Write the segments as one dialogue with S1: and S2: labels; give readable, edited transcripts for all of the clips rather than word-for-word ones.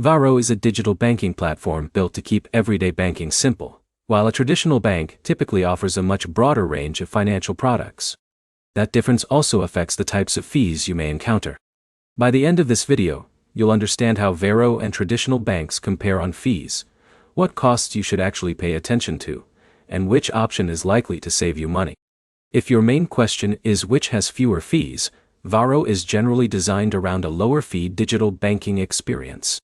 S1: Varo is a digital banking platform built to keep everyday banking simple, while a traditional bank typically offers a much broader range of financial products. That difference also affects the types of fees you may encounter. By the end of this video, you'll understand how Varo and traditional banks compare on fees, what costs you should actually pay attention to, and which option is likely to save you money. If your main question is which has fewer fees, Varo is generally designed around a lower-fee digital banking experience.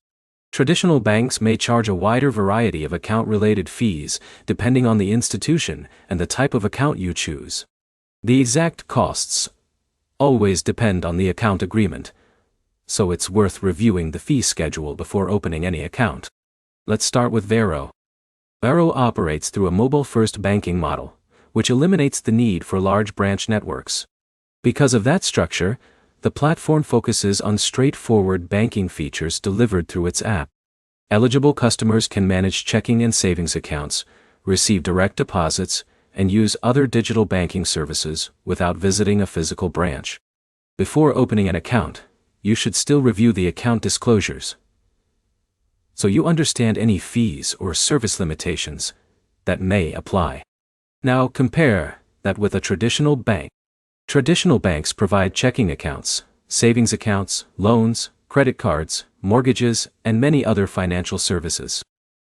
S1: Traditional banks may charge a wider variety of account-related fees depending on the institution and the type of account you choose. The exact costs always depend on the account agreement, so it's worth reviewing the fee schedule before opening any account. Let's start with Varo. Varo operates through a mobile-first banking model, which eliminates the need for large branch networks. Because of that structure, the platform focuses on straightforward banking features delivered through its app. Eligible customers can manage checking and savings accounts, receive direct deposits, and use other digital banking services without visiting a physical branch. Before opening an account, you should still review the account disclosures, so you understand any fees or service limitations that may apply. Now compare that with a traditional bank. Traditional banks provide checking accounts, savings accounts, loans, credit cards, mortgages, and many other financial services.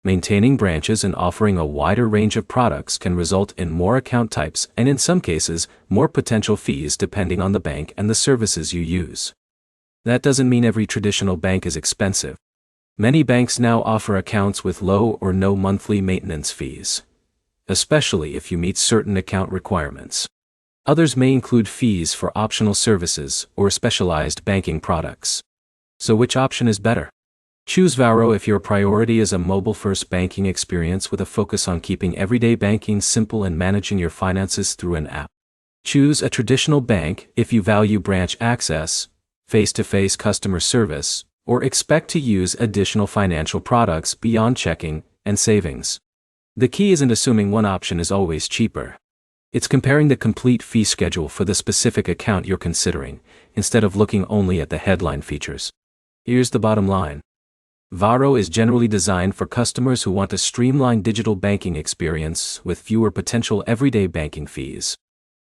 S1: Maintaining branches and offering a wider range of products can result in more account types and in some cases, more potential fees depending on the bank and the services you use. That doesn't mean every traditional bank is expensive. Many banks now offer accounts with low or no monthly maintenance fees, especially if you meet certain account requirements. Others may include fees for optional services or specialized banking products. So which option is better? Choose Varo if your priority is a mobile-first banking experience with a focus on keeping everyday banking simple and managing your finances through an app. Choose a traditional bank if you value branch access, face-to-face customer service, or expect to use additional financial products beyond checking and savings. The key isn't assuming one option is always cheaper. It's comparing the complete fee schedule for the specific account you're considering, instead of looking only at the headline features. Here's the bottom line. Varo is generally designed for customers who want a streamlined digital banking experience with fewer potential everyday banking fees.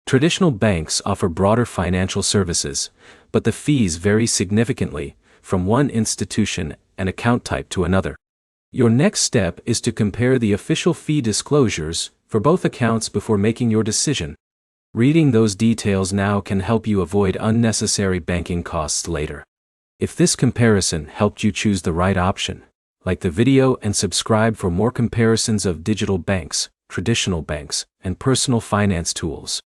S1: Traditional banks offer broader financial services, but the fees vary significantly from one institution and account type to another. Your next step is to compare the official fee disclosures for both accounts before making your decision. Reading those details now can help you avoid unnecessary banking costs later. If this comparison helped you choose the right option, like the video and subscribe for more comparisons of digital banks, traditional banks, and personal finance tools.